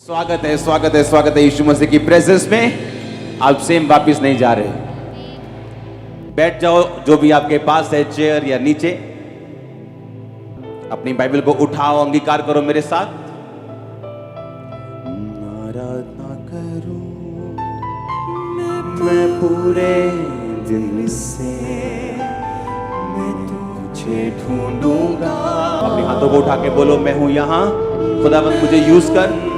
स्वागत है यीशु मसीह की प्रेजेंस में। आप सेम वापिस नहीं जा रहे। बैठ जाओ, जो भी आपके पास है, चेयर या नीचे। अपनी बाइबल को उठाओ, अंगीकार करो मेरे साथ। आराधना करूं मैं पूरे दिल से, मैं तुझे ढूंढूंगा। अपने हाथों को उठा के बोलो, मैं हूं यहां, खुदावंद मुझे यूज कर।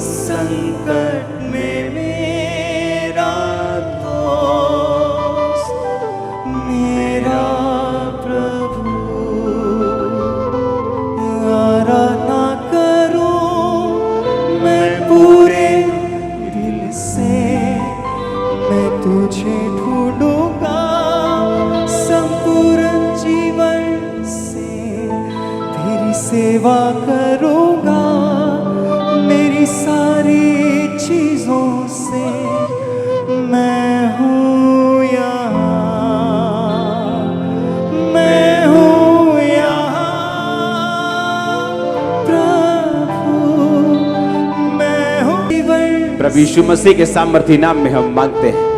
संकट में मेरा दोस्त, मेरा प्रभु। आराधना करूं मैं पूरे दिल से, मैं तुझे ढूंढूंगा संपूर्ण जीवन से, तेरी सेवा करूंगा मेरी सारी चीजों से। मैं हूँ यहाँ, मैं हूँ यहाँ प्रभु, मैं हूँ। प्रभु यीशु मसीह के सामर्थी नाम में हम मांगते हैं।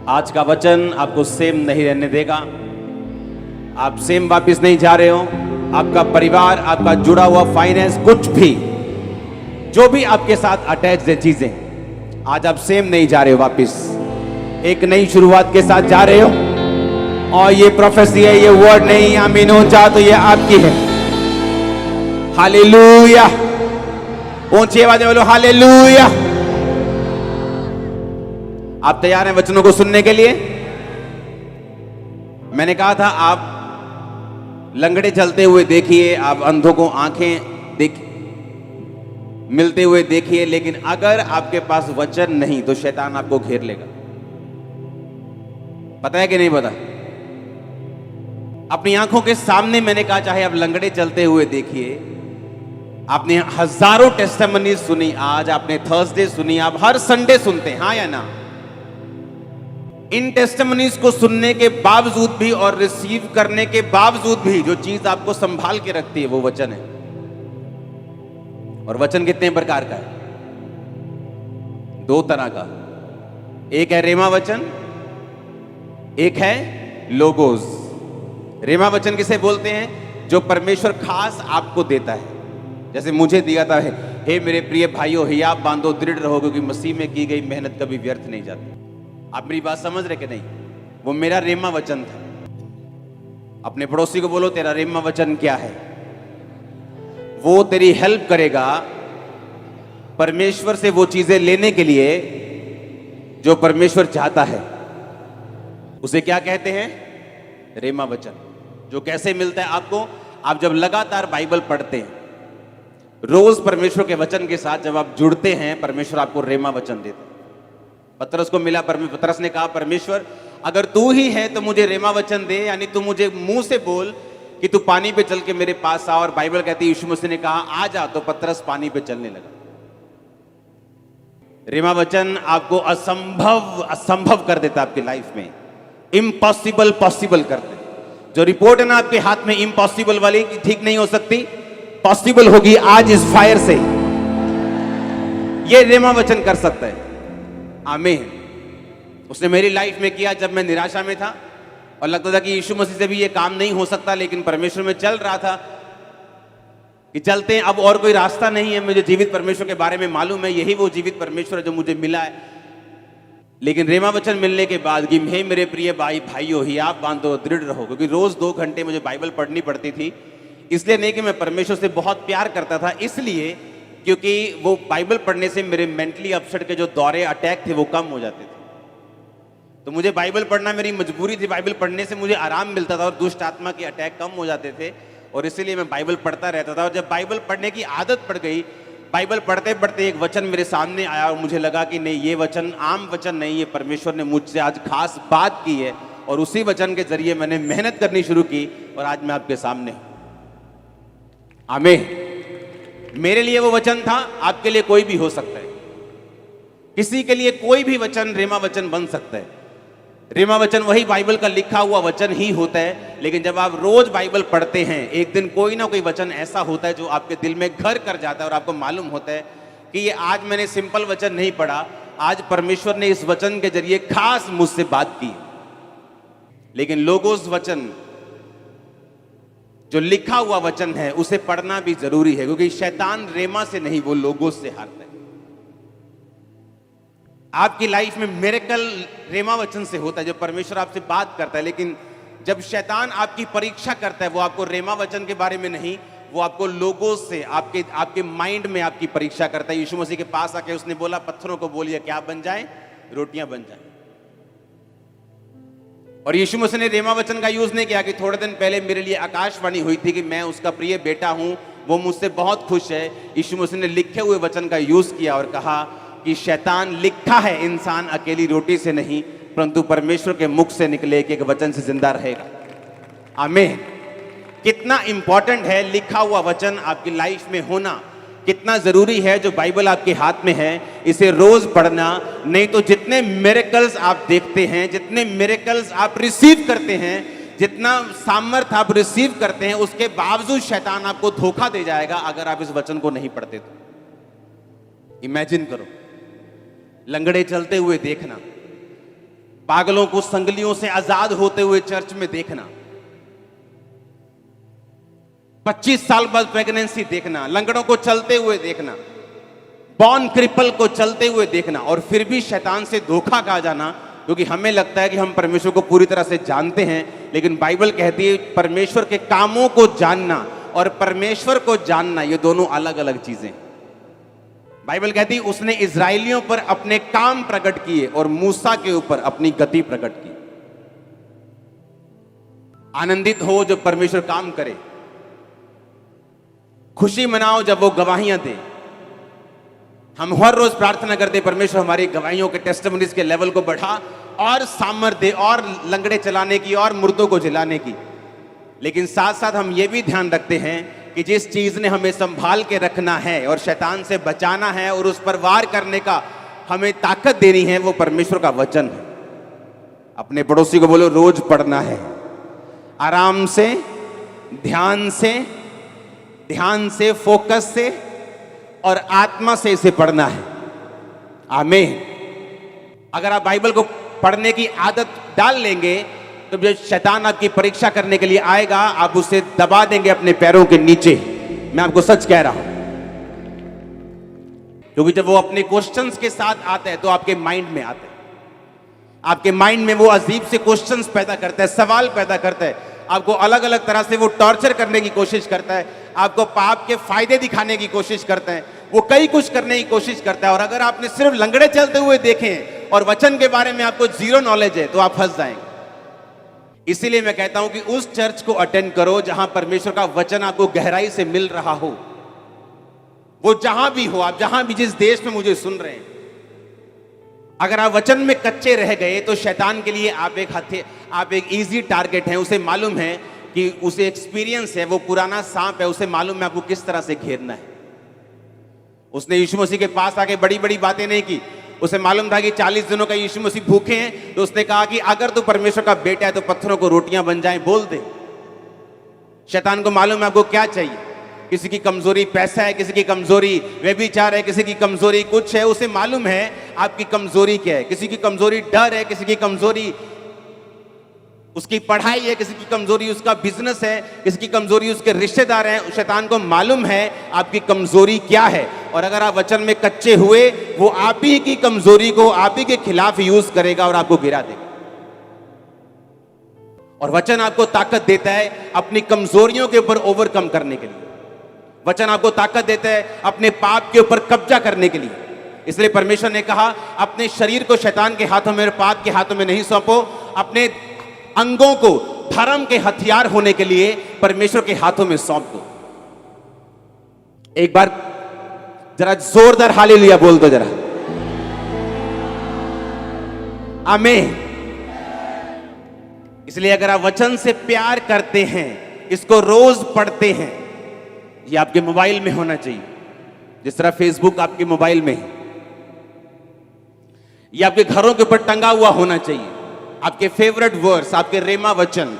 आज का वचन आपको सेम नहीं रहने देगा। आप सेम वापिस नहीं जा रहे हो। आपका परिवार, आपका जुड़ा हुआ फाइनेंस, कुछ भी जो भी आपके साथ अटैच है चीजें, आज आप सेम नहीं जा रहे हो। वापिस एक नई शुरुआत के साथ जा रहे हो। और ये प्रोफेसी है, ये वर्ड नहीं आमीन हो जा तो ये आपकी है। हालेलुया, ऊंची आवाज में बोलो हालेलुया। आप तैयार हैं वचनों को सुनने के लिए? मैंने कहा था आप लंगड़े चलते हुए देखिए, आप अंधों को आंखें मिलते हुए देखिए, लेकिन अगर आपके पास वचन नहीं तो शैतान आपको घेर लेगा। पता है कि नहीं पता? अपनी आंखों के सामने मैंने कहा, चाहे आप लंगड़े चलते हुए देखिए। आपने हजारों टेस्टिमनीज सुनी, आज आपने थर्सडे सुनी, आप हर संडे सुनते हैं, हाँ या ना? इन टेस्टिमनीज को सुनने के बावजूद भी और रिसीव करने के बावजूद भी जो चीज आपको संभाल के रखती है वो वचन है। और वचन कितने प्रकार का है? दो तरह का। एक है रेमा वचन, एक है लोगोस। रेमा वचन किसे बोलते हैं? जो परमेश्वर खास आपको देता है, जैसे मुझे दिया था, हे मेरे प्रिय भाइयों, हियाब बांधो, दृढ़ रहो, क्योंकि मसीह में की गई मेहनत कभी व्यर्थ नहीं जाती। आप मेरी बात समझ रहे कि नहीं? वो मेरा रेमा वचन था। अपने पड़ोसी को बोलो, तेरा रेमा वचन क्या है? वो तेरी हेल्प करेगा परमेश्वर से वो चीजें लेने के लिए जो परमेश्वर चाहता है। उसे क्या कहते हैं? रेमा वचन। जो कैसे मिलता है आपको? आप जब लगातार बाइबल पढ़ते हैं, रोज परमेश्वर के वचन के साथ जब आप जुड़ते हैं, परमेश्वर आपको रेमा वचन देता है। पतरस को मिला, पतरस ने कहा, परमेश्वर अगर तू ही है तो मुझे रेमा वचन दे, यानी तू मुझे मुंह से बोल कि तू पानी पे चल के मेरे पास आ। और बाइबल कहती है यीशु मसीह ने कहा आ जा, तो पतरस पानी पे चलने लगा। रेमा वचन आपको असंभव कर देता आपकी लाइफ में, इम्पॉसिबल पॉसिबल कर देता। जो रिपोर्ट है ना आपके हाथ में इम्पॉसिबल वाली, ठीक नहीं हो सकती, पॉसिबल होगी आज इस फायर से। ये रेमा वचन कर सकता है। आमीन। उसने मेरी लाइफ में किया जब मैं निराशा में था और लगता था कि यीशु मसीह से भी ये काम नहीं हो सकता, लेकिन परमेश्वर में चल रहा था कि चलते हैं, अब और कोई रास्ता नहीं है। मुझे जीवित परमेश्वर के बारे में मालूम है, यही वो जीवित परमेश्वर है जो मुझे मिला है। लेकिन रेमा वचन मिलने के बाद कि हे मेरे प्रिय भाइयों, हियाब बांधो, दृढ़ रहो, क्योंकि रोज 2 घंटे मुझे बाइबल पढ़नी पड़ती थी। इसलिए नहीं कि मैं परमेश्वर से बहुत प्यार करता था, इसलिए क्योंकि वो बाइबल पढ़ने से मेरे मेंटली अपसेट के जो दौरे, अटैक थे, वो कम हो जाते थे। तो मुझे बाइबल पढ़ना मेरी मजबूरी थी। बाइबल पढ़ने से मुझे आराम मिलता था और दुष्ट आत्मा के अटैक कम हो जाते थे, और इसीलिए मैं बाइबल पढ़ता रहता था। और जब बाइबल पढ़ने की आदत पड़ गई, बाइबल पढ़ते पढ़ते एक वचन मेरे सामने आया और मुझे लगा कि नहीं, ये वचन आम वचन नहीं, ये परमेश्वर ने मुझसे आज खास बात की है। और उसी वचन के जरिए मैंने मेहनत करनी शुरू की और आज मैं आपके सामने हूं। आमीन। मेरे लिए वो वचन था, आपके लिए कोई भी हो सकता है। किसी के लिए कोई भी वचन रेमा वचन बन सकता है। रेमा वचन वही बाइबल का लिखा हुआ वचन ही होता है, लेकिन जब आप रोज बाइबल पढ़ते हैं, एक दिन कोई ना कोई वचन ऐसा होता है जो आपके दिल में घर कर जाता है और आपको मालूम होता है कि ये आज मैंने सिंपल वचन नहीं पढ़ा, आज परमेश्वर ने इस वचन के जरिए खास मुझसे बात की। लेकिन लोगोस वचन, जो लिखा हुआ वचन है, उसे पढ़ना भी जरूरी है, क्योंकि शैतान रेमा से नहीं, वो लोगोस से हारता है। आपकी लाइफ में मिरेकल रेमा वचन से होता है, जब परमेश्वर आपसे बात करता है। लेकिन जब शैतान आपकी परीक्षा करता है, वो आपको रेमा वचन के बारे में नहीं, वो आपको लोगोस से, आपके माइंड में आपकी परीक्षा करता है। यीशु मसीह के पास आके उसने बोला, पत्थरों को बोलिए क्या बन जाए, रोटियां बन जाए। और यीशु मसीह ने रेमा वचन का यूज नहीं किया कि थोड़े दिन पहले मेरे लिए आकाशवाणी हुई थी कि मैं उसका प्रिय बेटा हूं, वो मुझसे बहुत खुश है। यीशु मसीह ने लिखे हुए वचन का यूज किया और कहा कि शैतान, लिखा है इंसान अकेली रोटी से नहीं परंतु परमेश्वर के मुख से निकले एक वचन से जिंदा रहेगा। आमीन। कितना इंपॉर्टेंट है लिखा हुआ वचन आपकी लाइफ में होना, कितना जरूरी है जो बाइबल आपके हाथ में है, इसे रोज पढ़ना। नहीं तो जितने मिरेकल्स आप देखते हैं, जितने मिरेकल्स आप रिसीव करते हैं, जितना सामर्थ आप रिसीव करते हैं, उसके बावजूद शैतान आपको धोखा दे जाएगा अगर आप इस वचन को नहीं पढ़ते तो। इमेजिन करो, लंगड़े चलते हुए देखना, पागलों को संगलियों से आजाद होते हुए चर्च में देखना, 25 साल बाद प्रेगनेंसी देखना, लंगड़ों को चलते हुए देखना, बॉर्न क्रिपल को चलते हुए देखना, और फिर भी शैतान से धोखा खा जाना, क्योंकि हमें लगता है कि हम परमेश्वर को पूरी तरह से जानते हैं। लेकिन बाइबल कहती है परमेश्वर के कामों को जानना और परमेश्वर को जानना, ये दोनों अलग अलग चीजें। बाइबल कहती है उसने इजराइलियों पर अपने काम प्रकट किए और मूसा के ऊपर अपनी गति प्रकट की। आनंदित हो जब परमेश्वर काम करे, खुशी मनाओ जब वो गवाहियां दे। हम हर रोज प्रार्थना करते, परमेश्वर हमारी गवाहियों के, टेस्टिमनीज के लेवल को बढ़ा और सामर्थ्य दे, और लंगड़े चलाने की और मुर्दों को जिलाने की। लेकिन साथ साथ हम ये भी ध्यान रखते हैं कि जिस चीज ने हमें संभाल के रखना है और शैतान से बचाना है और उस पर वार करने का हमें ताकत देनी है, वो परमेश्वर का वचन है। अपने पड़ोसी को बोलो, रोज पढ़ना है, आराम से, ध्यान से, फोकस से और आत्मा से इसे पढ़ना है। आमीन। अगर आप बाइबल को पढ़ने की आदत डाल लेंगे तो जब शैतान आपकी परीक्षा करने के लिए आएगा, आप उसे दबा देंगे अपने पैरों के नीचे। मैं आपको सच कह रहा हूं, क्योंकि जब वो अपने क्वेश्चंस के साथ आता है तो आपके माइंड में आता है, आपके माइंड में वो अजीब से क्वेश्चंस पैदा करता है, सवाल पैदा करता है, आपको अलग अलग तरह से वो टॉर्चर करने की कोशिश करता है, आपको पाप के फायदे दिखाने की कोशिश करता है, वो कई कुछ करने की कोशिश करता है। और अगर आपने सिर्फ लंगड़े चलते हुए देखें और वचन के बारे में आपको जीरो नॉलेज है तो आप फंस जाएंगे। इसीलिए मैं कहता हूं कि उस चर्च को अटेंड करो जहां परमेश्वर का वचन आपको गहराई से मिल रहा हो। वो जहां भी हो, आप जहां भी, जिस देश में मुझे सुन रहे हैं, अगर आप वचन में कच्चे रह गए तो शैतान के लिए आप एक इजी टारगेट हैं। उसे मालूम है कि उसे एक्सपीरियंस है, वो पुराना सांप है, उसे मालूम है आपको किस तरह से घेरना है। उसने यीशु मसीह के पास आके बड़ी बड़ी बातें नहीं की। उसे मालूम था कि 40 दिनों का यीशु मसीह भूखे हैं, तो उसने कहा कि अगर तू परमेश्वर का बेटा है तो पत्थरों को रोटियां बन जाएं, बोल दे। शैतान को मालूम है आपको क्या चाहिए। किसी की कमजोरी पैसा है, किसी की कमजोरी व्यभिचार है, किसी की कमजोरी कुछ है। उसे मालूम है आपकी कमजोरी क्या है। किसी की कमजोरी डर है, किसी की कमजोरी उसकी पढ़ाई है, किसी की कमजोरी उसका बिजनेस है, किसी की कमजोरी उसके रिश्तेदार हैं। शैतान को मालूम है आपकी कमजोरी क्या है, और अगर आप वचन में कच्चे हुए, वो आप ही की कमजोरी को आप ही के खिलाफ यूज करेगा और आपको गिरा देगा। और वचन आपको ताकत देता है अपनी कमजोरियों के ऊपर ओवरकम करने के लिए। वचन आपको ताकत देता है अपने पाप के ऊपर कब्जा करने के लिए। इसलिए परमेश्वर ने कहा, अपने शरीर को शैतान के हाथों में, पाप के हाथों में नहीं सौंपो। अपने अंगों को धर्म के हथियार होने के लिए परमेश्वर के हाथों में सौंप दो। एक बार जरा जोरदार हालेलुया बोल दो जरा। आमीन। इसलिए अगर आप वचन से प्यार करते हैं, इसको रोज पढ़ते हैं, ये आपके मोबाइल में होना चाहिए, जिस तरह फेसबुक आपके मोबाइल में है। ये आपके घरों के ऊपर टंगा हुआ होना चाहिए। आपके फेवरेट वर्ड्स, आपके रेमा वचन,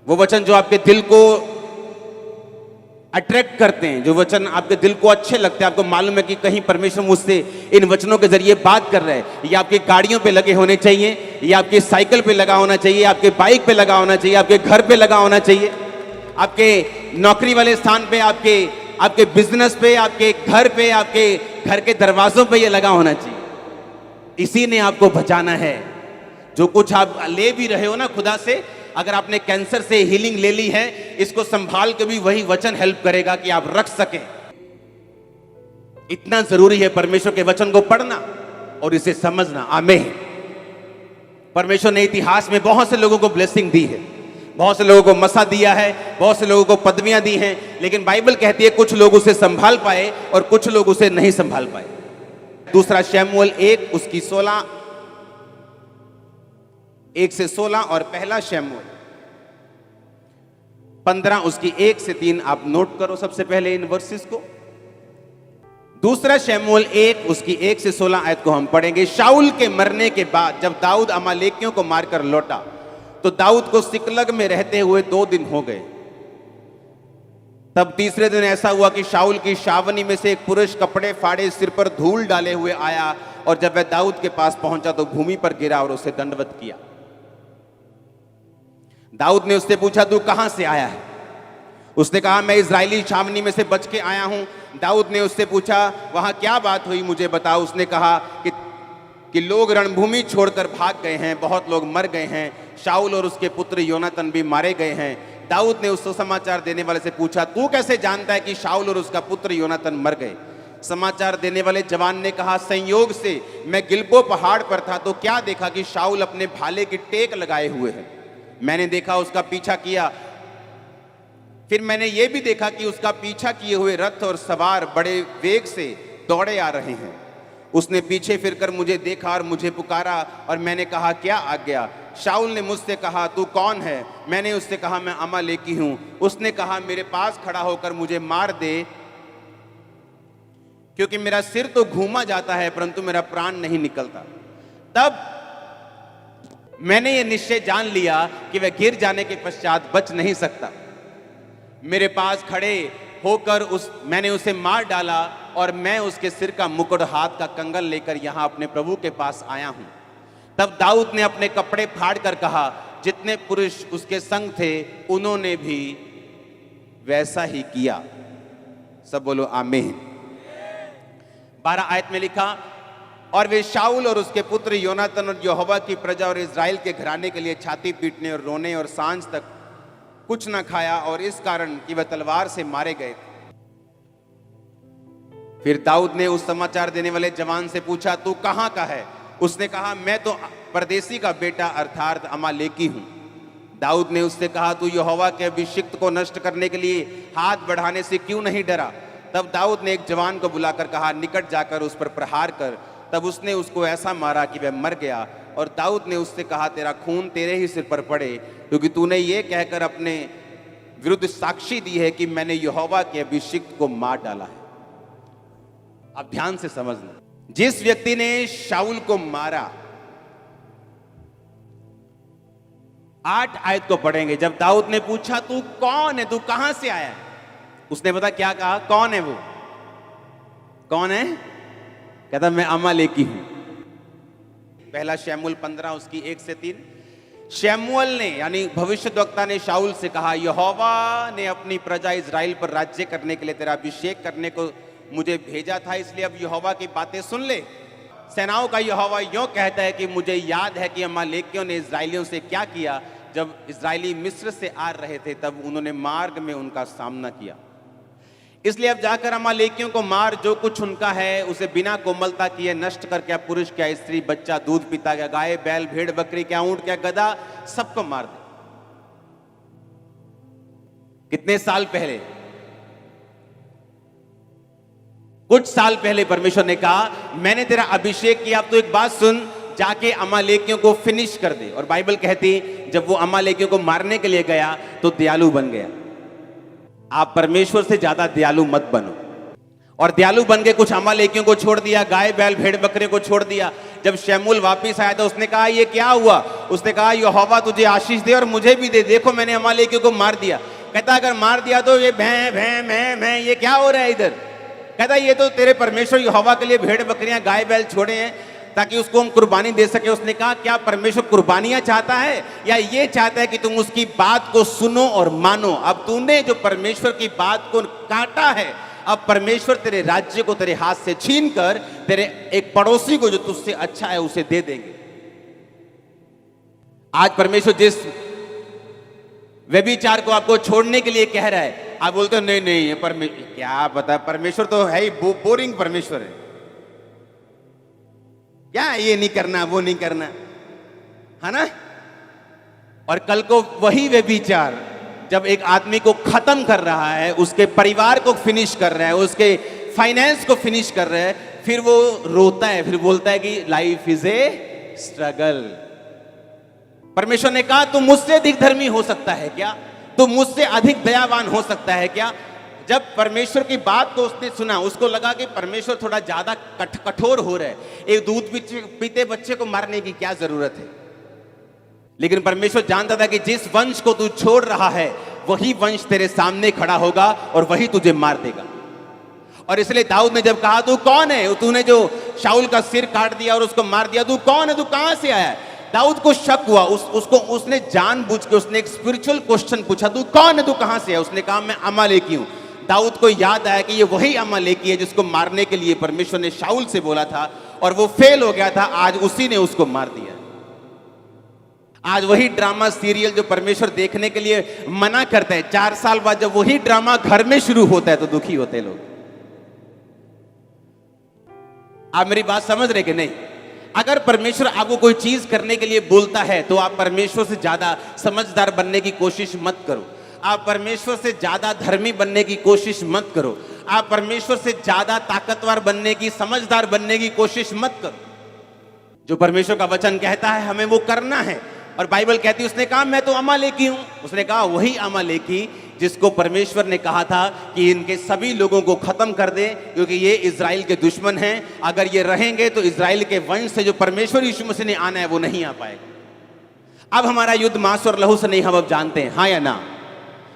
वो वचन जो आपके दिल को अट्रैक्ट करते हैं, जो वचन आपके दिल को अच्छे लगते हैं, आपको मालूम है कि कहीं परमेश्वर मुझसे इन वचनों के जरिए बात कर रहे हैं। ये आपकी गाड़ियों पे लगे होने चाहिए, ये आपकी साइकिल पे लगा होना चाहिए, आपके बाइक पे लगा होना चाहिए, आपके घर पे लगा होना चाहिए, आपके नौकरी वाले स्थान पे, आपके बिजनेस पे, आपके घर पे, आपके घर के दरवाजों पे ये लगा होना चाहिए। इसी ने आपको बचाना है। जो कुछ आप ले भी रहे हो ना खुदा से, अगर आपने कैंसर से हीलिंग ले ली है, इसको संभाल के भी वही वचन हेल्प करेगा कि आप रख सकें। इतना जरूरी है परमेश्वर के वचन को पढ़ना और इसे समझना। आमीन। परमेश्वर ने इतिहास में बहुत से लोगों को ब्लेसिंग दी है, बहुत से लोगों को मसा दिया है, बहुत से लोगों को पदवियां दी हैं, लेकिन बाइबल कहती है कुछ लोग उसे संभाल पाए और कुछ लोग उसे नहीं संभाल पाए। दूसरा शमूएल 1 उसकी 1 से 16 और पहला शमूएल 15 उसकी 1 से 3 आप नोट करो सबसे पहले इन वर्सेस को। दूसरा शमूएल 1 उसकी 1 से 16 आयत को हम पढ़ेंगे। शाऊल के मरने के बाद जब दाऊद अमालेकियों को मारकर लौटा तो दाऊद को सिकलग में रहते हुए 2 दिन हो गए। तब तीसरे दिन ऐसा हुआ कि शाऊल की छावनी में से एक पुरुष कपड़े फाड़े सिर पर धूल डाले हुए आया, और जब वह दाऊद के पास पहुंचा तो भूमि पर गिरा और उसे दंडवत किया। दाऊद ने उससे पूछा, तू कहां से आया है? उसने कहा, मैं इजरायली छावनी में से बच के आया हूं। दाऊद ने उससे पूछा, वहां क्या बात हुई, मुझे बताओ। उसने कहा कि लोग रणभूमि छोड़कर भाग गए हैं, बहुत लोग मर गए हैं, शाऊल और उसके पुत्र योनातन भी मारे गए हैं। दाऊद ने उसको समाचार देने वाले से पूछा, तू कैसे जानता है कि शाऊल और उसका पुत्र योनातन मर गए? समाचार देने वाले जवान ने कहा, संयोग से मैं गिलबो पहाड़ पर था तो क्या देखा कि शाऊल अपने भाले की टेक लगाए हुए है। मैंने देखा, उसका पीछा किया। फिर मैंने यह भी देखा कि उसका पीछा किए हुए रथ और सवार बड़े वेग से दौड़े आ रहे हैं। उसने पीछे फिरकर मुझे देखा और मुझे पुकारा, और मैंने कहा, क्या आज्ञा? शाऊल ने मुझसे कहा, तू कौन है? मैंने उससे कहा, मैं अमालेकी हूं। उसने कहा, मेरे पास खड़ा होकर मुझे मार दे, क्योंकि मेरा सिर तो घूमा जाता है परंतु मेरा प्राण नहीं निकलता। तब मैंने ये निश्चय जान लिया कि वह गिर जाने के पश्चात बच नहीं सकता। मेरे पास खड़े होकर मैंने उसे मार डाला, और मैं उसके सिर का मुकुट, हाथ का कंगन लेकर यहां अपने प्रभु के पास आया हूं। तब दाऊद ने अपने कपड़े फाड़ कर कहा, जितने पुरुष उसके संग थे उन्होंने भी वैसा ही किया। सब बोलो आमीन। 12 आयत में लिखा, और वे शाऊल और उसके पुत्र योनातन और यहोवा की प्रजा और इज़राइल के घराने के लिए छाती पीटने और रोने और सांझ तक कुछ न खाया, और इस कारण कि वह तलवार से मारे गए। फिर दाऊद ने उस समाचार देने वाले जवान से पूछा, तू कहां का है? उसने कहा, मैं तो परदेसी का बेटा अर्थात अमालेकी हूं। दाऊद ने उससे कहा, तू यहोवा के अभिषिक्त को नष्ट करने के लिए हाथ बढ़ाने से क्यों नहीं डरा? तब दाऊद ने एक जवान को बुलाकर कहा, निकट जाकर उस पर प्रहार कर। तब उसने उसको ऐसा मारा कि वह मर गया। और दाऊद ने उससे कहा, तेरा खून तेरे ही सिर पर पड़े, क्योंकि तूने ये कहकर अपने विरुद्ध साक्षी दी है कि मैंने यहोवा के अभिषिक्त को मार डाला है। अब ध्यान से समझना, जिस व्यक्ति ने शाऊल को मारा, 8 आयत को पढ़ेंगे। जब दाऊद ने पूछा, तू कौन है, तू कहां से आया है? उसने पता क्या कहा? कौन है वो? कौन है? कहता, मैं अमालेकी हूं। पहला शमूएल 15 उसकी 1 से 3। शमूएल ने यानी भविष्यद्वक्ता ने शाऊल से कहा, यहोवा ने अपनी प्रजा इज़राइल पर राज्य करने के लिए तेरा अभिषेक करने को मुझे भेजा था, इसलिए अब यहोवा की बातें सुन ले। सेनाओं का यहोवा यूं कहता है कि मुझे याद है कि अमालेकियों ने इज़राइलियों से क्या किया। जब इज़राइली मिस्र से आ रहे थे तब उन्होंने मार्ग में उनका सामना किया। इसलिए अब जाकर अमालेकियों को मार, जो कुछ उनका है उसे बिना कोमलता किए नष्ट कर, क्या पुरुष क्या स्त्री, बच्चा दूध पीता, क्या गाय बैल भेड़ बकरी, क्या ऊंट क्या गधा, सबको मार दे। कितने साल पहले? कुछ साल पहले परमेश्वर ने कहा, मैंने तेरा अभिषेक किया। अब तो एक बात सुन, जाके अमालेकियों को फिनिश कर दे। और बाइबल कहती, जब वो अमालेकियों को मारने के लिए गया तो दयालु बन गया। आप परमेश्वर से ज्यादा दयालु मत बनो। और दयालु बन के कुछ अमालेकियों को छोड़ दिया, गाय बैल भेड़ बकरे को छोड़ दिया। जब शमूएल वापिस आया तो उसने कहा ये क्या हुआ? उसने कहा यहोवा तुझे आशीष दे और मुझे भी दे, देखो मैंने अमालेकियों को मार दिया। कहता अगर मार दिया तो ये भैं भैं भैं भैं ये क्या हो रहा है इधर? कहता ये तो तेरे परमेश्वर यहोवा के लिए भेड़ बकरियां गाय बैल छोड़े हैं ताकि उसको हम कुर्बानी दे सके। उसने कहा क्या परमेश्वर कुर्बानियां चाहता है या ये चाहता है कि तुम उसकी बात को सुनो और मानो? अब तूने जो परमेश्वर की बात को काटा है, अब परमेश्वर तेरे राज्य को तेरे हाथ से छीन कर तेरे एक पड़ोसी को जो तुझसे अच्छा है उसे दे देंगे। आज परमेश्वर जिस व्यभिचार को आपको छोड़ने के लिए कह रहा है, आप बोलते हो नहीं नहीं ये परमेश्वर, क्या पता परमेश्वर तो है ही बोरिंग परमेश्वर है, क्या ये नहीं करना वो नहीं करना, है ना? और कल को वही व्यभिचार जब एक आदमी को खत्म कर रहा है, उसके परिवार को फिनिश कर रहा है, उसके फाइनेंस को फिनिश कर रहा है, फिर वो रोता है, फिर बोलता है कि लाइफ इज ए स्ट्रगल। परमेश्वर ने कहा तुम मुझसे अधिक धर्मी हो सकता है क्या? तुम मुझसे अधिक दयावान हो सकता है क्या? जब परमेश्वर की बात को उसने सुना, उसको लगा कि परमेश्वर थोड़ा ज्यादा कठोर हो रहा है, एक दूध पीते बच्चे को मारने की क्या जरूरत है? लेकिन परमेश्वर जानता था कि जिस वंश को तू छोड़ रहा है वही वंश तेरे सामने खड़ा होगा और वही तुझे मार देगा। और इसलिए दाऊद ने जब कहा तू कौन है, तूने जो शाऊल का सिर काट दिया और उसको मार दिया, तू कौन है, तू कहां से आया? दाऊद को शक हुआ, उसने जानबूझ के उसने एक स्पिरिचुअल क्वेश्चन पूछा, तू कौन है, तू कहां से है? उसने कहा मैं अमालेकी हूं। दाऊद को याद आया कि ये वही अमालेकी है जिसको मारने के लिए परमेश्वर ने शाऊल से बोला था और वो फेल हो गया था, आज उसी ने उसको मार दिया। आज वही ड्रामा सीरियल जो परमेश्वर देखने के लिए मना करता है, 4 साल बाद जब वही ड्रामा घर में शुरू होता है तो दुखी होते हैं लोग। आप मेरी बात समझ रहे कि नहीं? अगर परमेश्वर आपको कोई चीज करने के लिए बोलता है तो आप परमेश्वर से ज्यादा समझदार बनने की कोशिश मत करो, आप परमेश्वर से ज्यादा धर्मी बनने की कोशिश मत करो, आप परमेश्वर से ज्यादा ताकतवर बनने की, समझदार बनने की कोशिश मत करो। जो परमेश्वर का वचन कहता है हमें वो करना है। और बाइबल कहती है, उसने कहा मैं तो अमालेकी हूं, उसने कहा वही अमालेकी जिसको परमेश्वर ने कहा था कि इनके सभी लोगों को खत्म कर दे क्योंकि ये इजराइल के दुश्मन हैं, अगर ये रहेंगे तो इजराइल के वंश से जो परमेश्वर यीशु मसीह ने आना है वो नहीं आ पाएगा। अब हमारा युद्ध मांस और लहू से नहीं, हम अब जानते हैं, हाँ या ना?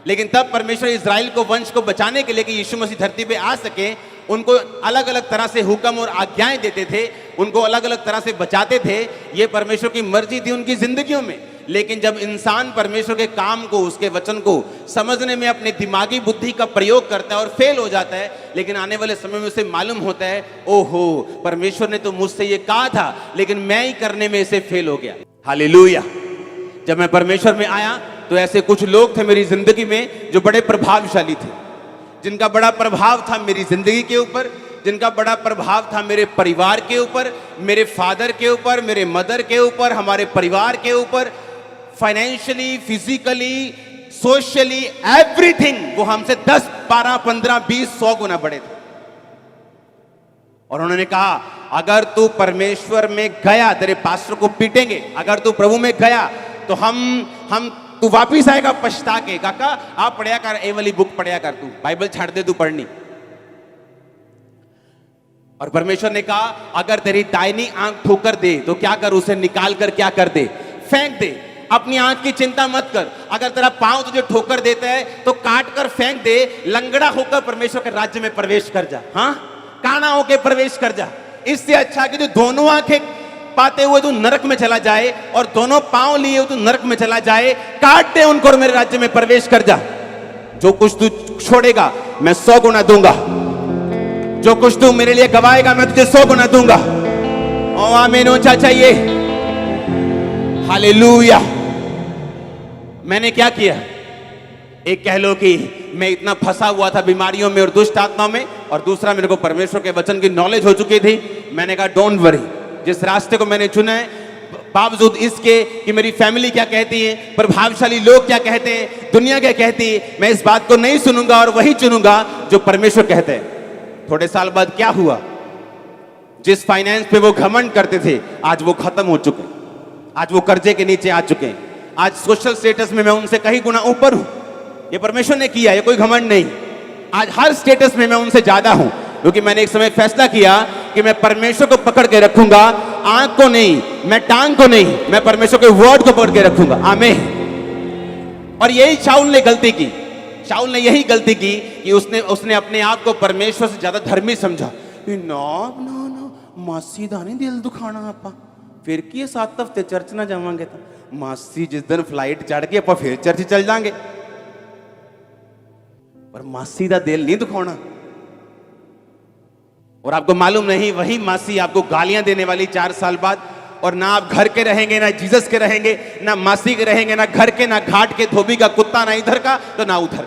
लेकिन तब परमेश्वर इजराइल को वंश को बचाने के लिए कि यीशु मसीह धरती पे आ सके, उनको अलग अलग तरह से हुक्म और आज्ञाएं देते थे, उनको अलग अलग तरह से बचाते थे। ये परमेश्वर की मर्जी थी उनकी जिंदगियों में। लेकिन जब इंसान परमेश्वर के काम को, उसके वचन को समझने में अपनी दिमागी बुद्धि का प्रयोग करता है और फेल हो जाता है, लेकिन आने वाले समय में उसे मालूम होता है ओहो परमेश्वर ने तो मुझसे ये कहा था लेकिन मैं ही करने में इसे फेल हो गया। हालेलुया। जब मैं परमेश्वर में आया तो ऐसे कुछ लोग थे मेरी जिंदगी में जो बड़े प्रभावशाली थे, जिनका बड़ा प्रभाव था मेरी जिंदगी के ऊपर, जिनका बड़ा प्रभाव था मेरे परिवार के ऊपर, मेरे फादर के ऊपर, मेरे मदर के ऊपर, हमारे परिवार के ऊपर, फाइनेंशियली, फिजिकली, सोशली, एवरीथिंग। वो हमसे 10, 12, 15, 20, 100 गुना बड़े थे। और उन्होंने कहा अगर तू परमेश्वर में गया, तेरे पास्टर को पीटेंगे, अगर तू प्रभु में गया तो हम तू वापिस आएगा पछता के। काका आप पढ़िया कर, ए वाली बुक पढ़िया कर, तू बाइबल छाड़ दे, तू पढ़नी। और परमेश्वर ने कहा अगर तेरी दाहिनी आंख ठोकर दे तो क्या कर, उसे निकाल कर क्या कर दे, फेंक दे। अपनी आंख की चिंता मत कर। अगर तेरा पांव तुझे ठोकर देता है तो काट कर फेंक दे, लंगड़ा होकर परमेश्वर के राज्य में प्रवेश कर जा। हाँ, काना होकर प्रवेश कर जा। इससे अच्छा कि तू दोनों आंखें पाते हुए तू नरक में चला जाए और दोनों पांव लिए हुए तू नरक में चला जाए, काट दे उनको और मेरे राज्य में प्रवेश कर जा। जो कुछ तू छोड़ेगा मैं 100 गुना दूंगा, जो कुछ तू मेरे लिए गवाएगा मैं तुझे 100 गुना दूंगा। ओ आमीन, ऊंचा चाहिए। हालेलुया। मैंने क्या किया? एक कह लो कि मैं इतना फंसा हुआ था बीमारियों में और दुष्ट आत्मा में, और दूसरा मेरे को परमेश्वर के वचन की नॉलेज हो चुकी थी। मैंने कहा डोंट वरी, जिस रास्ते को मैंने चुना है, बावजूद इसके कि मेरी फैमिली क्या कहती है, प्रभावशाली लोग क्या कहते हैं, दुनिया क्या कहती है, मैं इस बात को नहीं सुनूंगा और वही चुनूंगा जो परमेश्वर कहते हैं। थोड़े साल बाद क्या हुआ? जिस फाइनेंस पे वो घमंड करते थे आज वो खत्म हो चुके, आज वो कर्जे के नीचे आ चुके हैं। आज सोशल स्टेटस में मैं उनसे कहीं गुना ऊपर हूं। ये परमेश्वर ने किया, ये कोई घमंड नहीं। आज हर स्टेटस में मैं उनसे ज्यादा हूं, क्योंकि मैंने एक समय फैसला किया कि मैं परमेश्वर को पकड़ के रखूंगा, आंख को नहीं, मैं टांग को नहीं, मैं परमेश्वर के वर्ड को पकड़ के रखूंगा। आमीन। और यही शाऊल ने गलती की, शाऊल ने यही गलती की कि उसने अपने आप को परमेश्वर से ज्यादा धर्मी समझा। ना ना ना मासी दा नहीं दिल दुखाना आपा, फिर की 7 हफ्ते चर्च ना जावांगे तो मासी जिस दिन फ्लाइट चढ़ गई आप फिर चर्च चल जाएंगे, पर मासी दा दिल नहीं दुखाना। और आपको मालूम नहीं, वही मासी आपको गालियां देने वाली 4 साल बाद, और ना आप घर के रहेंगे, ना जीसस के रहेंगे, ना मासी के रहेंगे, ना घर के, ना घाट के धोबी का कुत्ता, ना इधर का तो ना उधर।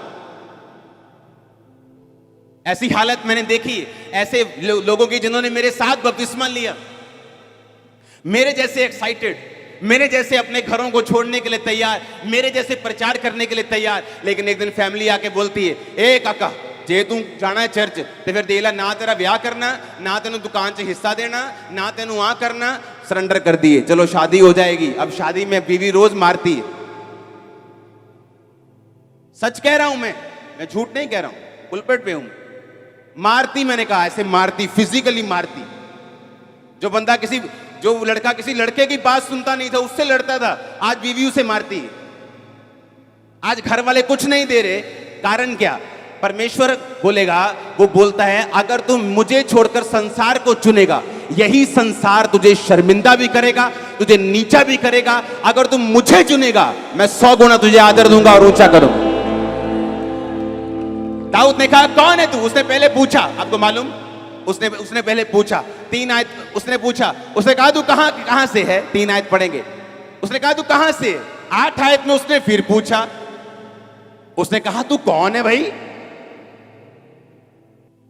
ऐसी हालत मैंने देखी, ऐसे लोगों की जिन्होंने मेरे साथ बपतिस्मा लिया, मेरे जैसे एक्साइटेड, मेरे जैसे अपने घरों को छोड़ने के लिए तैयार, मेरे जैसे प्रचार करने के लिए तैयार, लेकिन एक दिन फैमिली आके बोलती है, ए काका जे तू जाना है चर्च तो फिर देला ना तेरा ब्याह करना, ना तेन दुकान से हिस्सा देना, ना तेन आ करना, सरेंडर कर दिए, चलो शादी हो जाएगी। अब शादी में बीवी रोज मारती है। सच कह रहा हूं मैं झूठ नहीं कह रहा हूं, पुलपेट पे हूं। मारती, मैंने कहा ऐसे मारती, फिजिकली मारती। जो लड़का किसी लड़के की बात सुनता नहीं था उससे लड़ता था, आज बीवी उसे मारती है। आज घर वाले कुछ नहीं दे रहे, कारण क्या? परमेश्वर बोलेगा, वो बोलता है अगर तुम मुझे छोड़कर संसार को चुनेगा, यही संसार तुझे शर्मिंदा भी करेगा, तुझे नीचा भी करेगा। अगर तुम मुझे चुनेगा, मैं 100 गुना तुझे आदर दूंगा और ऊंचा करूंगा। दाऊद ने कहा कौन है तू? उसने पहले पूछा, आपको मालूम, उसने पहले पूछा 3 आयत, उसने पूछा, उसने कहा तू कहां से है? 3 आयत पढ़ेंगे। उसने कहा तू कहां से है? 8 आयत में उसने फिर पूछा, उसने कहा तू कौन है भाई?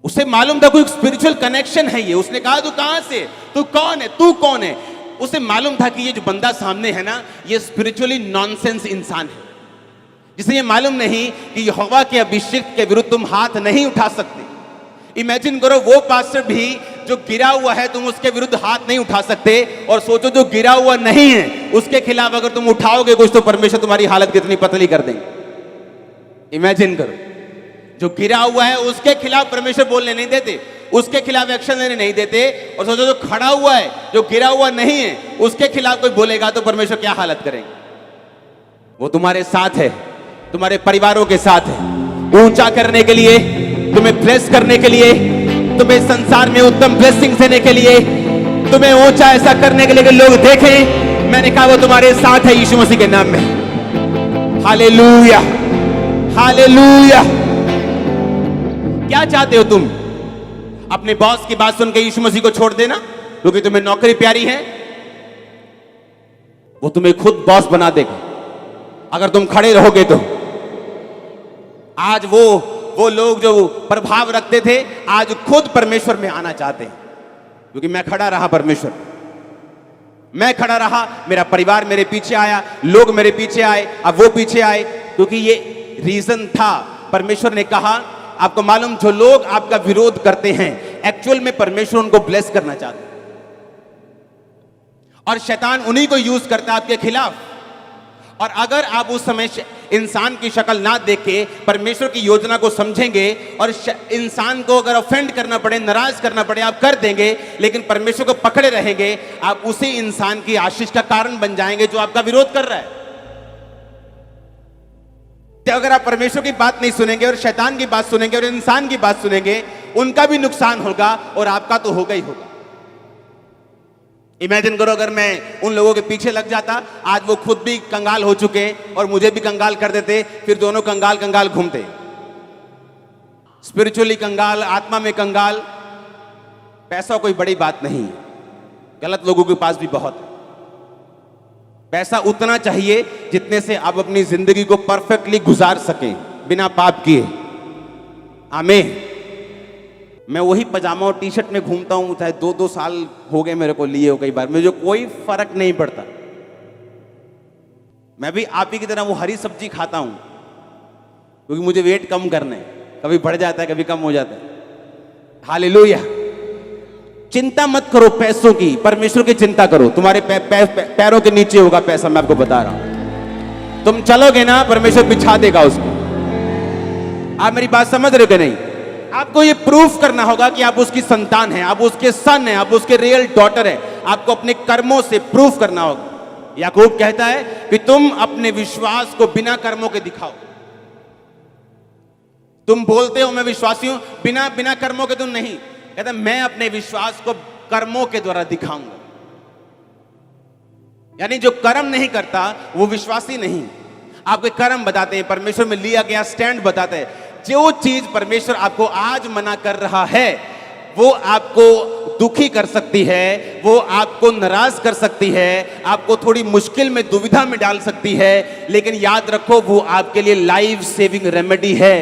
उसे मालूम था कोई स्पिरिचुअल कनेक्शन है ये। उसने कहा तू कहां से, तू कौन है, तू कौन है? उसे मालूम था कि ये जो बंदा सामने है ना, ये स्पिरिचुअली नॉनसेंस इंसान है, जिसे ये मालूम नहीं कि यहोवा के अभिषेक के विरुद्ध तुम हाथ नहीं उठा सकते। इमेजिन करो, वो पास्टर भी जो गिरा हुआ है, तुम उसके विरुद्ध हाथ नहीं उठा सकते, और सोचो जो गिरा हुआ नहीं है उसके खिलाफ अगर तुम उठाओगे कुछ तो परमेश्वर तुम्हारी हालत कितनी पतली कर देंगे। इमेजिन करो, जो गिरा हुआ है उसके खिलाफ परमेश्वर बोलने नहीं देते, उसके खिलाफ एक्शन लेने नहीं देते, और सोचो जो खड़ा हुआ है, जो गिरा हुआ नहीं है, उसके खिलाफ कोई बोलेगा तो परमेश्वर क्या हालत करेंगे। वो तुम्हारे साथ है, तुम्हारे परिवारों के साथ है, ऊंचा करने के लिए, तुम्हें ब्लेस करने के लिए, तुम्हें संसार में उत्तम ब्लेसिंग देने के लिए, तुम्हें ऊंचा ऐसा करने के लिए कि लोग देखें। मैंने कहा वो तुम्हारे साथ है यीशु मसीह के नाम में। Hallelujah, hallelujah. क्या चाहते हो तुम? अपने बॉस की बात सुन के यीशु मसीह को छोड़ देना क्योंकि तुम्हें नौकरी प्यारी है? वो तुम्हें खुद बॉस बना देगा अगर तुम खड़े रहोगे तो। आज वो लोग जो प्रभाव रखते थे, आज खुद परमेश्वर में आना चाहते हैं, क्योंकि मैं खड़ा रहा परमेश्वर, मैं खड़ा रहा, मेरा परिवार मेरे पीछे आया, लोग मेरे पीछे आए, अब वो पीछे आए, क्योंकि ये रीजन था। परमेश्वर ने कहा, आपको मालूम, जो लोग आपका विरोध करते हैं एक्चुअल में परमेश्वर उनको ब्लेस करना चाहते हैं, और शैतान उन्हीं को यूज करता है आपके खिलाफ। और अगर आप उस समय इंसान की शक्ल ना देख के परमेश्वर की योजना को समझेंगे, और इंसान को अगर ऑफेंड करना पड़े, नाराज करना पड़े, आप कर देंगे, लेकिन परमेश्वर को पकड़े रहेंगे, आप उसी इंसान की आशीष का कारण बन जाएंगे जो आपका विरोध कर रहा है। तो अगर आप परमेश्वर की बात नहीं सुनेंगे और शैतान की बात सुनेंगे और इंसान की बात सुनेंगे, उनका भी नुकसान होगा और आपका तो होगा ही होगा। इमेजिन करो, अगर मैं उन लोगों के पीछे लग जाता, आज वो खुद भी कंगाल हो चुके और मुझे भी कंगाल कर देते, फिर दोनों कंगाल कंगाल घूमते, स्पिरिचुअली कंगाल, आत्मा में कंगाल। पैसा कोई बड़ी बात नहीं है, गलत लोगों के पास भी बहुत है। पैसा उतना चाहिए जितने से आप अपनी जिंदगी को परफेक्टली गुजार सकें बिना पाप किए। आमीन। मैं वही पजामा और टी शर्ट में घूमता हूं, चाहे 2-2 साल हो गए मेरे को लिए हो, कई बार मुझे कोई फर्क नहीं पड़ता। मैं भी आप ही की तरह वो हरी सब्जी खाता हूं, क्योंकि मुझे वेट कम करना है, कभी बढ़ जाता है कभी कम हो जाता है। हालेलुया। चिंता मत करो पैसों की, परमेश्वर की चिंता करो। तुम्हारे पैरों के नीचे होगा पैसा, मैं आपको बता रहा हूं। तुम चलोगे ना, परमेश्वर बिछा देगा उसको। आप मेरी बात समझ रहे हो कि नहीं? आपको ये प्रूफ करना होगा कि आप उसकी संतान हैं, आप उसके सन हैं, आप उसके रियल डॉटर हैं। आपको अपने कर्मों से प्रूफ करना होगा। याकूब कहता है कि तुम अपने विश्वास को बिना कर्मों के दिखाओ। तुम बोलते हो मैं विश्वासी हूं, बिना कर्मों के तुम नहीं। कहता मैं अपने विश्वास को कर्मों के द्वारा दिखाऊंगा। यानी जो कर्म नहीं करता वो विश्वासी नहीं। आपके कर्म बताते हैं, परमेश्वर में लिया गया स्टैंड बताते हैं। जो चीज परमेश्वर आपको आज मना कर रहा है वो आपको दुखी कर सकती है, वो आपको नाराज कर सकती है, आपको थोड़ी मुश्किल में, दुविधा में डाल सकती है, लेकिन याद रखो वो आपके लिए लाइफ सेविंग रेमेडी है।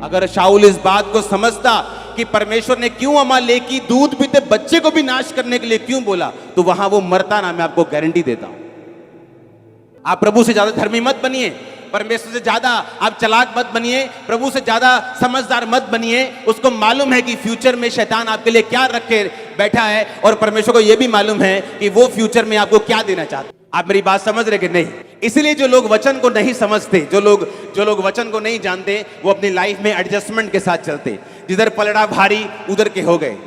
अगर शाऊल इस बात को समझता कि परमेश्वर ने क्यों अमालेकी दूध पीते बच्चे को भी नाश करने के लिए क्यों बोला, तो वहां वो मरता ना। मैं आपको गारंटी देता हूं। आप प्रभु से ज्यादा धर्मी मत बनिए, परमेश्वर से ज्यादा आप चालाक मत बनिए, प्रभु से ज्यादा समझदार मत बनिए। उसको मालूम है कि फ्यूचर में शैतान आपके लिए क्या रख के बैठा है, और परमेश्वर को यह भी मालूम है कि वो फ्यूचर में आपको क्या देना चाहता है। आप मेरी बात समझ रहे कि नहीं? इसलिए जो लोग वचन को नहीं समझते, जो लोग वचन को नहीं जानते, वो अपनी लाइफ में एडजस्टमेंट के साथ चलते। जिधर पलड़ा भारी उधर के हो गए,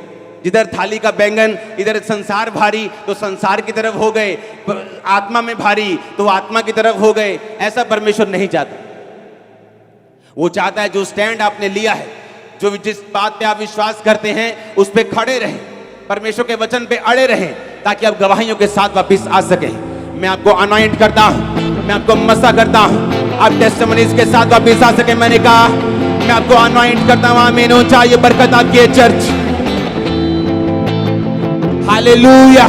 जिधर थाली का बैंगन इधर संसार भारी तो संसार की तरफ हो गए, आत्मा में भारी तो आत्मा की तरफ हो गए। ऐसा परमेश्वर नहीं चाहता। वो चाहता है जो स्टैंड आपने लिया है, जो जिस बात पे आप विश्वास करते हैं उस पे खड़े रहें, परमेश्वर के वचन पे अड़े रहें, ताकि आप गवाहियों के साथ वापस आ सकें। मैं आपको अनॉइंट करता हूं, मैं आपको मसा करता हूं, आप टेस्टिमनीज के साथ वापस आ सके। मैंने कहा मैं आपको अनॉइंट करता हूं। आमीन हो चाहिए, बरकत आपकी है चर्च। हालेलुया।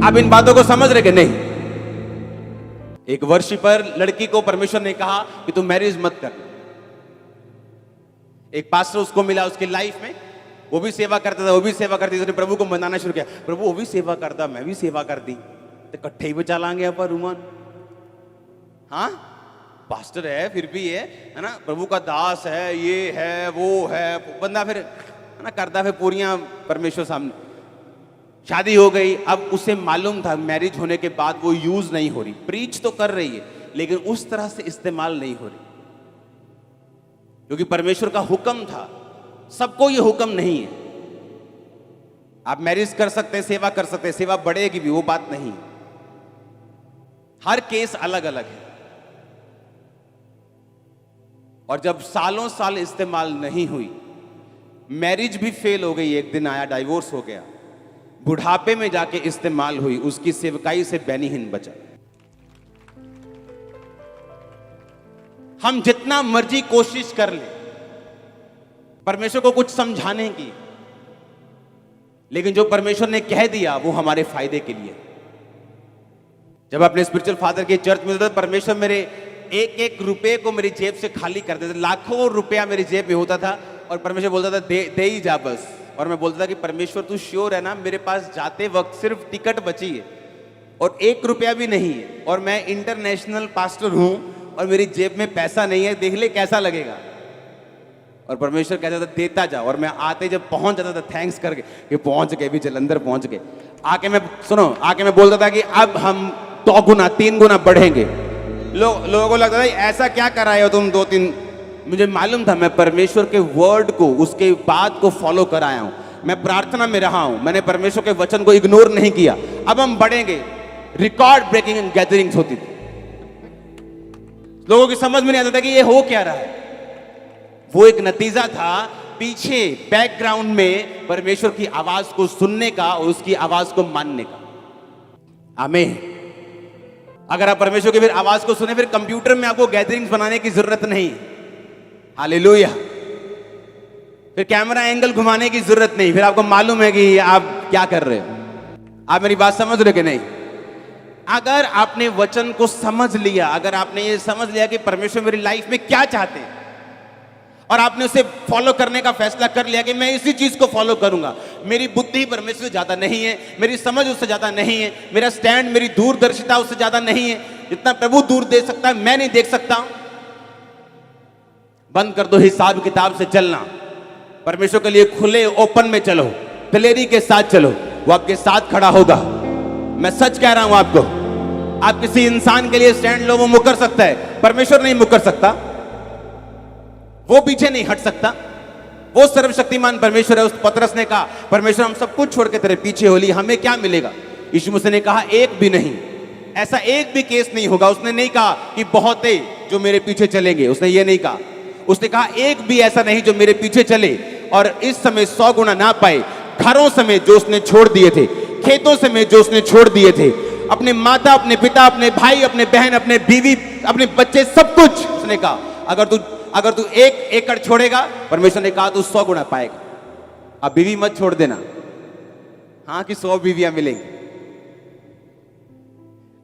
आप इन बातों को समझ रहे कि नहीं? एक वर्शिपर लड़की को परमेश्वर ने कहा कि तू मैरिज मत कर। एक पास्टर उसको मिला उसकी लाइफ में, वो भी सेवा करता था, वो भी सेवा करती थी। उसने प्रभु को मनाना शुरू किया, प्रभु वो भी सेवा करता, मैं भी सेवा कर दी, तो इकट्ठे ही बचा लाएंगे अपन रूमान। हाँ, पास्टर है फिर भी है ना, प्रभु का दास है, ये है वो है, बंदा फिर है ना करता, फिर पूरियां परमेश्वर सामने। शादी हो गई, अब उसे मालूम था मैरिज होने के बाद वो यूज नहीं हो रही, प्रीच तो कर रही है लेकिन उस तरह से इस्तेमाल नहीं हो रही, क्योंकि परमेश्वर का हुक्म था। सबको ये हुक्म नहीं है। आप मैरिज कर सकते हैं, सेवा कर सकते हैं, सेवा बढ़ेगी भी, वो बात नहीं। हर केस अलग अलग है। और जब सालों साल इस्तेमाल नहीं हुई, मैरिज भी फेल हो गई, एक दिन आया डाइवोर्स हो गया, बुढ़ापे में जाके इस्तेमाल हुई, उसकी सेवकाई से बेनीहीन बचा। हम जितना मर्जी कोशिश कर ले परमेश्वर को कुछ समझाने की, लेकिन जो परमेश्वर ने कह दिया वो हमारे फायदे के लिए। जब अपने स्पिरिचुअल फादर के चर्च में होता, परमेश्वर मेरे एक एक रुपए को मेरी जेब से खाली कर देते। लाखों रुपया मेरी जेब में होता था और परमेश्वर बोलता था दे ही जा बस। और मैं बोलता था कि परमेश्वर तू श्योर है ना, मेरे पास जाते वक्त सिर्फ टिकट बची है और 1 रुपया भी नहीं है, और मैं इंटरनेशनल पास्टर हूं और मेरी जेब में पैसा नहीं है, देख ले कैसा लगेगा। और परमेश्वर कहता था देता जा, और मैं आते जब पहुंच जाता था थैंक्स करके कि पहुंच गए, भी जलंधर पहुंच गए। आके मैं बोलता था कि अब हम 2 गुना 3 गुना बढ़ेंगे। लोगों को लगता था ऐसा क्या कर रहे हो तुम 2-3। मुझे मालूम था मैं परमेश्वर के वर्ड को, उसके बात को फॉलो कर आया हूं। मैं प्रार्थना में रहा हूं, मैंने परमेश्वर के वचन को इग्नोर नहीं किया। अब हम बढ़ेंगे। रिकॉर्ड ब्रेकिंग गैदरिंग्स होती थी। लोगों की समझ में नहीं आता था कि ये हो क्या रहा है। वो एक नतीजा था पीछे बैकग्राउंड में परमेश्वर की आवाज को सुनने का और उसकी आवाज को मानने का। आमीन। अगर आप परमेश्वर की फिर आवाज को सुने, फिर कंप्यूटर में आपको गैदरिंग्स बनाने की जरूरत नहीं। हालेलुया। फिर कैमरा एंगल घुमाने की जरूरत नहीं, फिर आपको मालूम है कि आप क्या कर रहे हो। आप मेरी बात समझ रहे कि नहीं? अगर आपने वचन को समझ लिया, अगर आपने ये समझ लिया कि परमेश्वर मेरी लाइफ में क्या चाहते हैं, और आपने उसे फॉलो करने का फैसला कर लिया कि मैं इसी चीज को फॉलो करूंगा। मेरी बुद्धि परमेश्वर से ज्यादा नहीं है, मेरी समझ उससे ज्यादा नहीं है, मेरा स्टैंड, मेरी दूरदर्शिता उससे ज्यादा नहीं है। जितना प्रभु दूर देख सकता है मैं नहीं देख सकता हूं। बंद कर दो हिसाब किताब से चलना, परमेश्वर के लिए खुले ओपन में चलो, क्लेरी के साथ चलो, वो आपके साथ खड़ा होगा। मैं सच कह रहा हूं आपको। आप किसी इंसान के लिए स्टैंड लो, वो मुकर सकता है, परमेश्वर नहीं मुकर सकता। वो पीछे नहीं हट सकता। वो सर्वशक्तिमान परमेश्वर है। उस पतरस ने कहा, परमेश्वर हम सब कुछ छोड़ के तेरे पीछे हो लिए, हमें क्या मिलेगा? यीशु मसीह ने कहा, एक भी नहीं, ऐसा एक भी केस नहीं होगा। उसने नहीं कहा कि बहुत है जो मेरे पीछे चलेंगे, उसने ये नहीं कहा। उसने कहा एक भी ऐसा नहीं जो मेरे पीछे चले और इस समय 100 गुना ना पाए। घरों समेत जो उसने छोड़ दिए थे, खेतों समेत जो उसने छोड़ दिए थे, अपने माता, अपने पिता, अपने भाई, अपने बहन, अपने बीवी, अपने बच्चे, सब कुछ उसने कहा अगर तू 1 एकड़ छोड़ेगा, परमेश्वर ने कहा तू 100 गुना पाएगा। अब बीवी मत छोड़ देना, हाँ, कि 100 बीवियां मिलेंगी।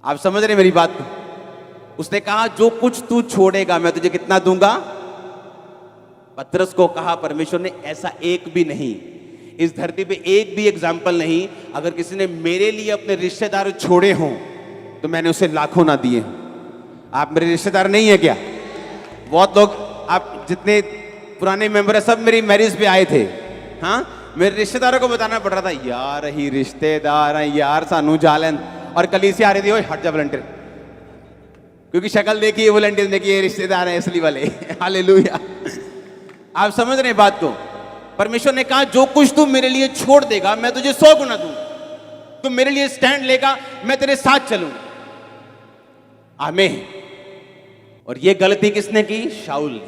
आप समझ रहे मेरी बात को? उसने कहा जो कुछ तू छोड़ेगा मैं तुझे कितना दूंगा। पतरस को कहा परमेश्वर ने, ऐसा एक भी नहीं, इस धरती पे एक भी एग्जाम्पल नहीं, अगर किसी ने मेरे लिए अपने रिश्तेदार छोड़े हों तो मैंने उसे लाखों ना दिए। आप मेरे रिश्तेदार नहीं है क्या? बहुत लोग, आप जितने पुराने मेंबर है सब मेरी मैरिज पे आए थे। हाँ, मेरे रिश्तेदारों को बताना पड़ रहा था, यार ही रिश्तेदार हैं यार, सानू जालन। और कलीसिया आ रही थी, ओए हट जा वॉलंटियर, क्योंकि शक्ल देखिए, वॉलंटियर देखिए, रिश्तेदार हैं असली वाले। हालेलुया। आप समझ रहे बात को? परमेश्वर ने कहा जो कुछ तू मेरे लिए छोड़ देगा मैं तुझे 100 गुना दूंगा। तू मेरे लिए स्टैंड लेगा, मैं तेरे साथ चलूंगा। आमीन। और ये गलती किसने की? शाऊल ने।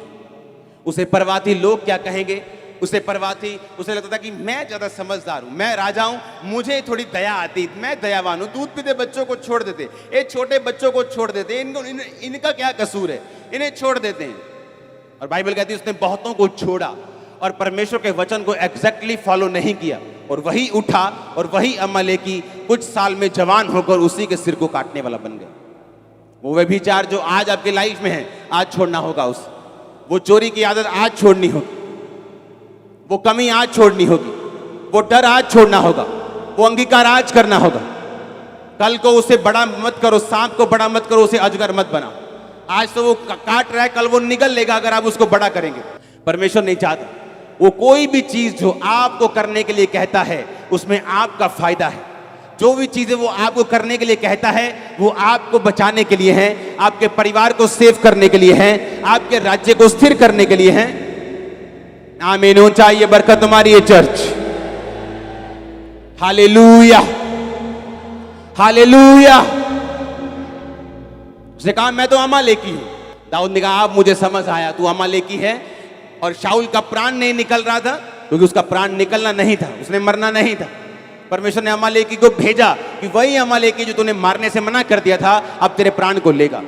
उसे परवाह थी लोग क्या कहेंगे, उसे परवाह थी, उसे लगता था कि मैं ज्यादा समझदार हूं, मैं राजा हूं, मुझे थोड़ी दया आती, मैं दयावान हूं। दूध पीते बच्चों को छोड़ देते, ये छोटे बच्चों को छोड़ देते, इनका क्या कसूर है, इन्हें छोड़ देते हैं। और बाइबल कहती है उसने बहुतों को छोड़ा और परमेश्वर के वचन को एग्जैक्टली फॉलो नहीं किया, और वही उठा और वही अमालेकी कुछ साल में जवान होकर उसी के सिर को काटने वाला बन गया। वो व्यभिचार जो आज आपकी लाइफ में है, आज छोड़ना होगा उसे। वो चोरी की आदत आज छोड़नी होगी, वो कमी आज छोड़नी होगी, वो डर आज छोड़ना होगा, वो अंगीकार आज करना होगा। कल को उसे बड़ा मत करो, सांप को बड़ा मत करो, उसे अजगर मत बनाओ। आज तो वो काट रहा है, कल वो निगल लेगा अगर आप उसको बड़ा करेंगे। परमेश्वर नहीं चाहता। वो कोई भी चीज जो आपको करने के लिए कहता है उसमें आपका फायदा है। जो भी चीजें वो आपको करने के लिए कहता है वो आपको बचाने के लिए है, आपके परिवार को सेव करने के लिए है, आपके राज्य को स्थिर करने के लिए है। आमीन। ऊंचा ये बरकत तुम्हारी है चर्च। Hallelujah, hallelujah. उसने कहा मैं तो अमालेकी हूं। दाऊद ने कहा अब मुझे समझ आया, तू अमालेकी है। और शाऊल का प्राण नहीं निकल रहा था क्योंकि उसका प्राण निकलना नहीं था, उसने मरना नहीं था। परमेश्वर ने अमालेकी को भेजा कि वही अमालेकी जो तूने मारने से मना कर दिया था अब तेरे प्राण को लेगा।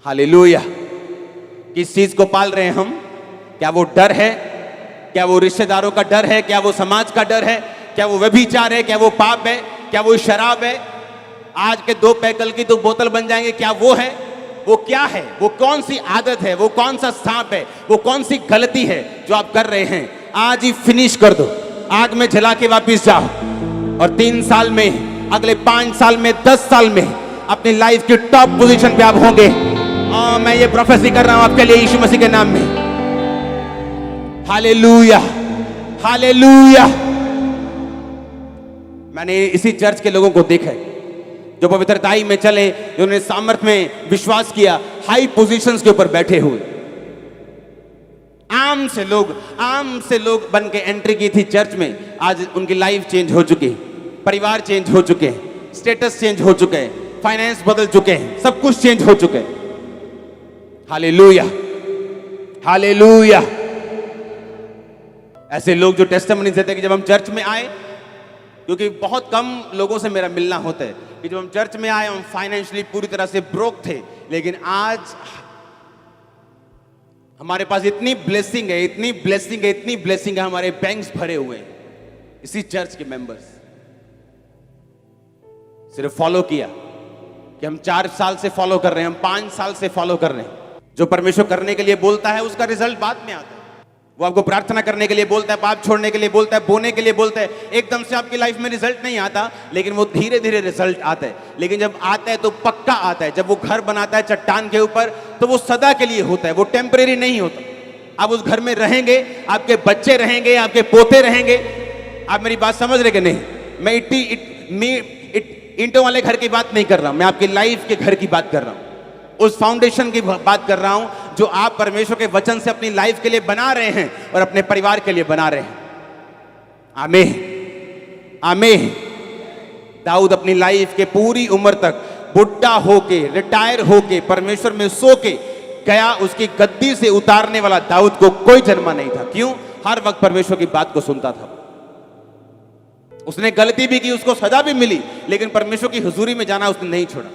हालेलुया। किस चीज को पाल रहे हैं हम? क्या वो डर है? क्या वो रिश्तेदारों का डर है? क्या वो समाज का डर है? क्या वो व्यभिचार है? क्या वो पाप है? क्या वो शराब है? आज के 2 पैकल की तो बोतल बन जाएंगे, क्या वो है? वो क्या है? वो कौन सी आदत है? वो कौन सा सांप है? वो कौन सी गलती है जो आप कर रहे हैं? आज ही फिनिश कर दो, आग में जला के वापिस जाओ और 3 साल में, अगले 5 साल में, 10 साल में अपनी लाइफ की टॉप पोजीशन पे आप होंगे। और मैं ये प्रोफेसी कर रहा हूं आपके लिए यीशु मसीह के नाम में। Hallelujah, hallelujah. मैंने इसी चर्च के लोगों को देखा है जो पवित्रताई में चले, जिन्होंने सामर्थ में विश्वास किया, हाई पोजीशंस के ऊपर बैठे हुए। आम से लोग बन के एंट्री की थी चर्च में, आज उनकी लाइफ चेंज हो चुकी है, परिवार चेंज हो चुके हैं, स्टेटस चेंज हो चुके हैं, फाइनेंस बदल चुके हैं, सब कुछ चेंज हो चुके हैं। Hallelujah, hallelujah. ऐसे लोग जो टेस्टिमनी देते हैं कि जब हम चर्च में आए, क्योंकि बहुत कम लोगों से मेरा मिलना होता है, कि जब हम चर्च में आए हम फाइनेंशियली पूरी तरह से ब्रोक थे, लेकिन आज हमारे पास इतनी ब्लेसिंग है, इतनी ब्लेसिंग है, इतनी ब्लेसिंग है, हमारे बैंक्स भरे हुए हैं। इसी चर्च के मेंबर्स सिर्फ फॉलो किया कि हम 4 साल से फॉलो कर रहे हैं, हम 5 साल से फॉलो कर रहे हैं। जो परमेश्वर करने के लिए बोलता है उसका रिजल्ट बाद में आता है। वो आपको प्रार्थना करने के लिए बोलता है, पाप छोड़ने के लिए बोलता है, बोने के लिए बोलता है। एकदम से आपकी लाइफ में रिजल्ट नहीं आता, लेकिन वो धीरे धीरे रिजल्ट आता है। लेकिन जब आता है तो पक्का आता है। जब वो घर बनाता है चट्टान के ऊपर तो वो सदा के लिए होता है, वो टेम्परेरी नहीं होता। आप उस घर में रहेंगे, आपके बच्चे रहेंगे, आपके पोते रहेंगे। आप मेरी बात समझ रहे कि नहीं? मैं ईंटों वाले घर की बात नहीं कर रहा हूं, मैं आपकी लाइफ के घर की बात कर रहा हूं, उस फाउंडेशन की बात कर रहा हूं जो आप परमेश्वर के वचन से अपनी लाइफ के लिए बना रहे हैं और अपने परिवार के लिए बना रहे हैं। आमीन, आमीन। दाऊद अपनी लाइफ के पूरी उम्र तक बुढ़ा होके, रिटायर होके, परमेश्वर में सो के गया। उसकी गद्दी से उतारने वाला दाऊद को कोई जन्मा नहीं था। क्यों? हर वक्त परमेश्वर की बात को सुनता था। उसने गलती भी की, उसको सजा भी मिली, लेकिन परमेश्वर की हुजूरी में जाना उसने नहीं छोड़ा।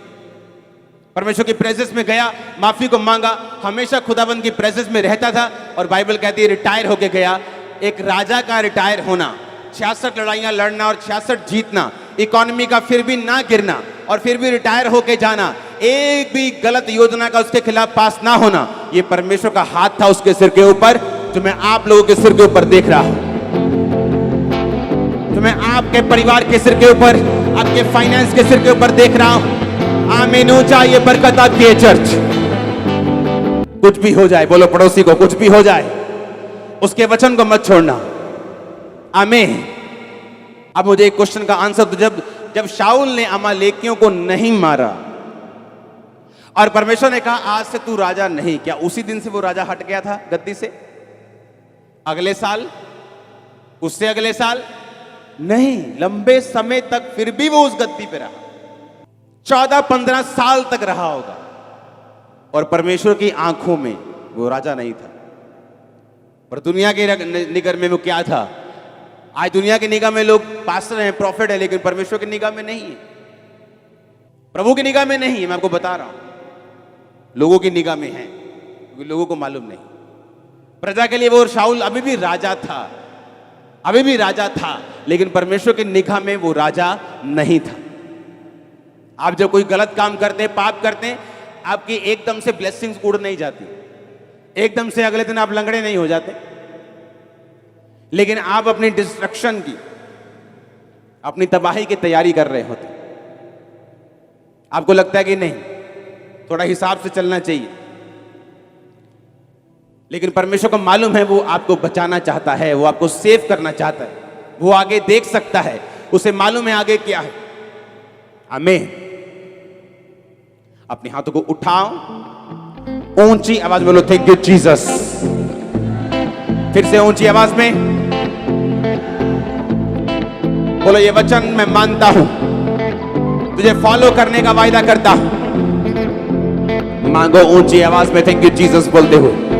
परमेश्वर की प्रेजेंस में गया, माफी को मांगा, हमेशा खुदाबंद की प्रेजेंस में रहता था। और बाइबल कहती है रिटायर होके गया। एक राजा का रिटायर होना, 66 लड़ाइयां लड़ना और 66 जीतना, इकोनॉमी का फिर भी ना गिरना और फिर भी रिटायर होके जाना, एक भी गलत योजना का उसके खिलाफ पास ना होना, ये परमेश्वर का हाथ था उसके सिर के ऊपर, जो मैं आप लोगों के सिर के ऊपर देख रहा हूं, जो मैं आपके परिवार के सिर के ऊपर, आपके फाइनेंस के सिर के ऊपर देख रहा हूं। आमीन। ऊंचा ये बरकत आपकी है चर्च। कुछ भी हो जाए, बोलो पड़ोसी को, कुछ भी हो जाए, उसके वचन को मत छोड़ना। आमीन। अब मुझे एक क्वेश्चन का आंसर दो। जब शाऊल ने अमालेकियों को नहीं मारा और परमेश्वर ने कहा आज से तू राजा नहीं, क्या उसी दिन से वो राजा हट गया था गद्दी से? अगले साल, उससे अगले साल नहीं, लंबे समय तक फिर भी वो उस गद्दी पे रहा। 14-15 साल तक रहा होगा और परमेश्वर की आंखों में वो राजा नहीं था। पर दुनिया के निगाह में वो क्या था? आज दुनिया की निगाह में लोग पास्टर हैं, प्रॉफिट है, लेकिन परमेश्वर की निगाह में नहीं है, प्रभु की निगाह में नहीं है। मैं आपको बता रहा हूं, लोगों की निगाह में है, क्योंकि लोगों को मालूम नहीं। प्रजा के लिए वो शाऊल अभी भी राजा था, अभी भी राजा था, लेकिन परमेश्वर की निगाह में वो राजा नहीं था। आप जब कोई गलत काम करते हैं, पाप करते हैं, आपकी एकदम से ब्लेसिंग्स उड़ नहीं जाती, एकदम से अगले दिन आप लंगड़े नहीं हो जाते, लेकिन आप अपनी डिस्ट्रक्शन की, अपनी तबाही की तैयारी कर रहे होते। आपको लगता है कि नहीं, थोड़ा हिसाब से चलना चाहिए, लेकिन परमेश्वर को मालूम है वो आपको बचाना चाहता है, वो आपको सेव करना चाहता है, वो आगे देख सकता है, उसे मालूम है आगे क्या है। आमीन। अपने हाथों को उठाओ, ऊंची आवाज में बोलो थैंक यू जीसस। फिर से ऊंची आवाज में बोलो ये वचन मैं मानता हूं, तुझे फॉलो करने का वायदा करता हूं। मांगो ऊंची आवाज में थैंक यू जीसस बोलते हुए।